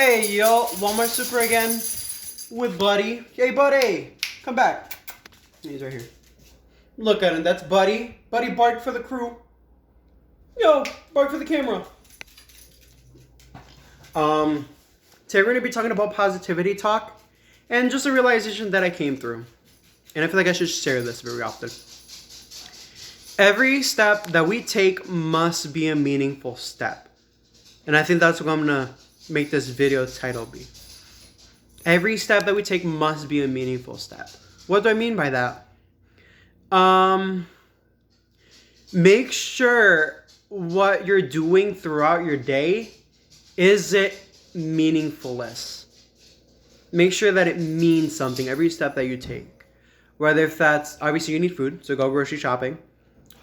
Hey, yo, Walmart Super again with Buddy. Hey, Buddy, come back. He's right here. Look at him. That's Buddy. Buddy barked for the crew. Yo, bark for the camera. Today we're going to be talking about positivity talk and just a realization that I came through. And I feel like I should share this very often. Every step that we take must be a meaningful step. And I think that's what I'm going to make this video title be. Every step that we take must be a meaningful step. What do I mean by that? Make sure what you're doing throughout your day, is it meaningfulness? Make sure that it means something every step that you take. Whether if that's, obviously you need food, so go grocery shopping.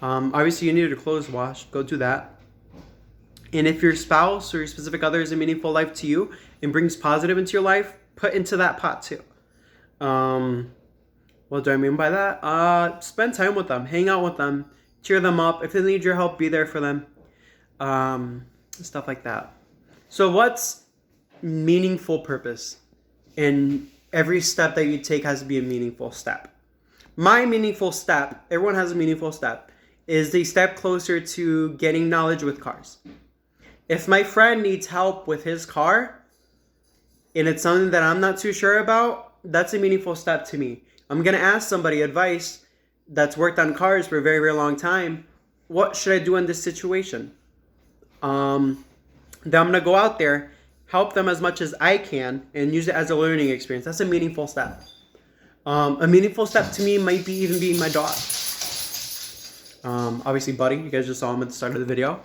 Obviously you need your clothes washed, go do that. And if your spouse or your specific other is a meaningful life to you and brings positive into your life, put into that pot too. What do I mean by that? Spend time with them, hang out with them, cheer them up. If they need your help, be there for them. Stuff like that. So what's meaningful purpose? And every step that you take has to be a meaningful step. My meaningful step, everyone has a meaningful step, is the step closer to getting knowledge with cars. If my friend needs help with his car, and it's something that I'm not too sure about, that's a meaningful step to me. I'm going to ask somebody advice that's worked on cars for a very, very long time. What should I do in this situation? Then I'm going to go out there, help them as much as I can, and use it as a learning experience. That's a meaningful step. A meaningful step to me might be even being my dog. Obviously, Buddy, you guys just saw him at the start of the video.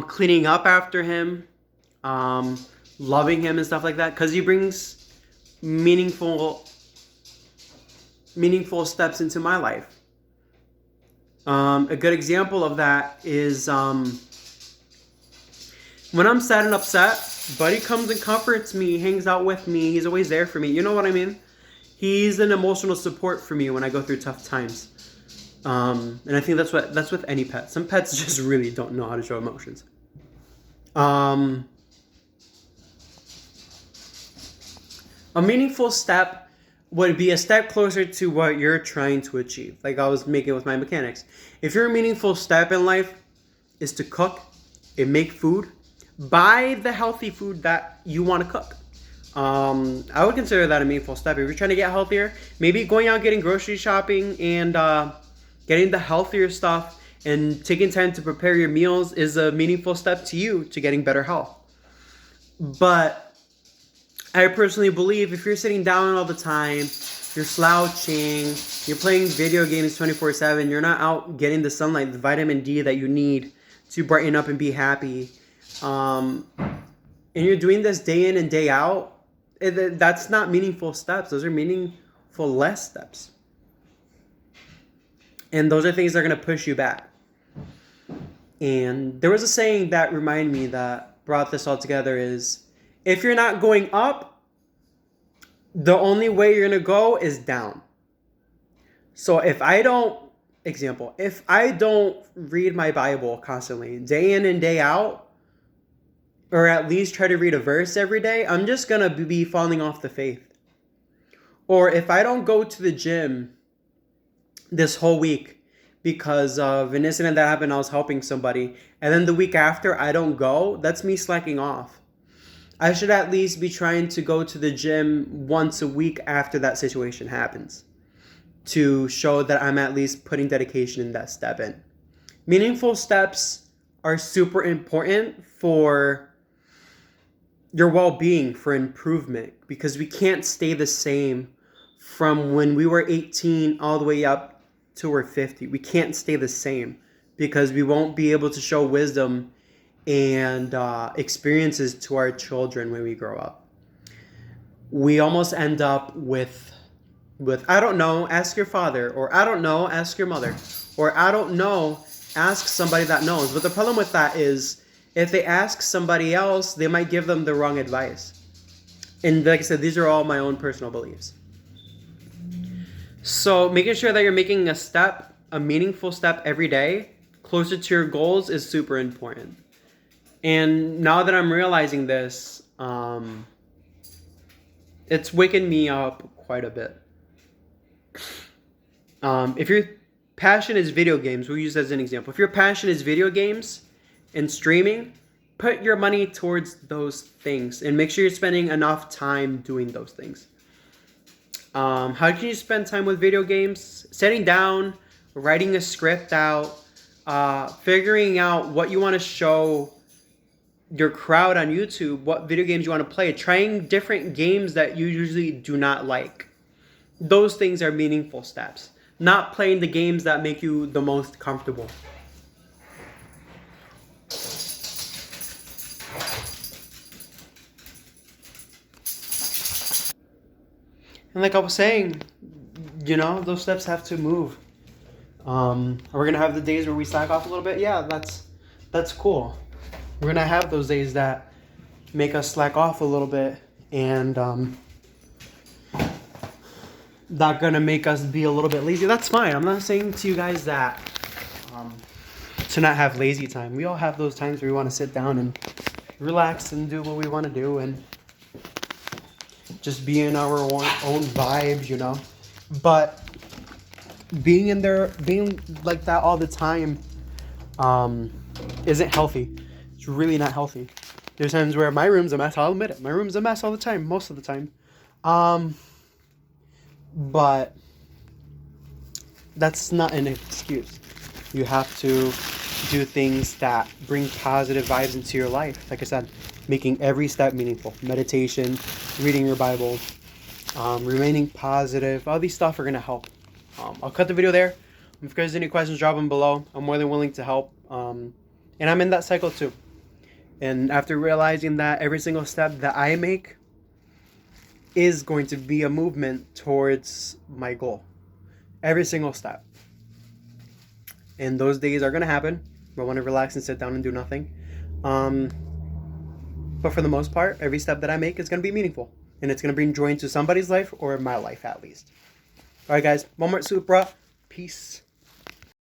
Cleaning up after him, loving him and stuff like that, because he brings meaningful steps into my life. A good example of that is when I'm sad and upset, Buddy comes and comforts me, hangs out with me, he's always there for me. You know what I mean? He's an emotional support for me when I go through tough times. And I think that's with any pet. Some pets just really don't know how to show emotions. A meaningful step would be a step closer to what you're trying to achieve. Like I was making with my mechanics. If your meaningful step in life is to cook and make food, buy the healthy food that you want to cook. I would consider that a meaningful step. If you're trying to get healthier, maybe going out getting grocery shopping and getting the healthier stuff and taking time to prepare your meals is a meaningful step to you to getting better health. But I personally believe if you're sitting down all the time, you're slouching, you're playing video games 24/7, you're not out getting the sunlight, the vitamin D that you need to brighten up and be happy, and you're doing this day in and day out, that's not meaningful steps. Those are meaningful less steps. And those are things that are going to push you back. And there was a saying that reminded me that brought this all together is, if you're not going up, the only way you're going to go is down. So if I don't read my Bible constantly, day in and day out, or at least try to read a verse every day, I'm just going to be falling off the faith. Or if I don't go to the gym this whole week because of an incident that happened, I was helping somebody, and then the week after I don't go, that's me slacking off. I should at least be trying to go to the gym once a week after that situation happens to show that I'm at least putting dedication in that step in. Meaningful steps are super important for your well-being, for improvement, because we can't stay the same from when we were 18 all the way up to we're 50. We can't stay the same because we won't be able to show wisdom and experiences to our children when we grow up. We almost end up with I don't know, ask your father, or I don't know, ask your mother, or I don't know, ask somebody that knows. But the problem with that is if they ask somebody else, they might give them the wrong advice. And like I said, these are all my own personal beliefs. So making sure that you're making a meaningful step every day, closer to your goals is super important. And now that I'm realizing this, it's waking me up quite a bit. If your passion is video games, we'll use that as an example. If your passion is video games and streaming, put your money towards those things and make sure you're spending enough time doing those things. How can you spend time with video games? Sitting down, writing a script out, figuring out what you want to show your crowd on YouTube, what video games you want to play, trying different games that you usually do not like. Those things are meaningful steps. Not playing the games that make you the most comfortable. And like I was saying, you know, those steps have to move. We're gonna have the days where we slack off a little bit. Yeah, that's cool. We're gonna have those days that make us slack off a little bit, and not gonna make us be a little bit lazy. That's fine. I'm not saying to you guys that to not have lazy time. We all have those times where we want to sit down and relax and do what we want to do and just be in our own vibes, you know. But being like that all the time isn't healthy. It's really not healthy. There's times where my room's a mess. I'll admit it. My room's a mess all the time, most of the time. But that's not an excuse. You have to do things that bring positive vibes into your life. Like I said, making every step meaningful. Meditation, reading your Bible, remaining positive. All these stuff are going to help. I'll cut the video there. If there's any questions, drop them below. I'm more than willing to help. And I'm in that cycle too. And after realizing that every single step that I make is going to be a movement towards my goal. Every single step. And those days are going to happen. I want to relax and sit down and do nothing. But for the most part, every step that I make is going to be meaningful. And it's going to bring joy into somebody's life or my life at least. All right, guys. Walmart Supra. Peace.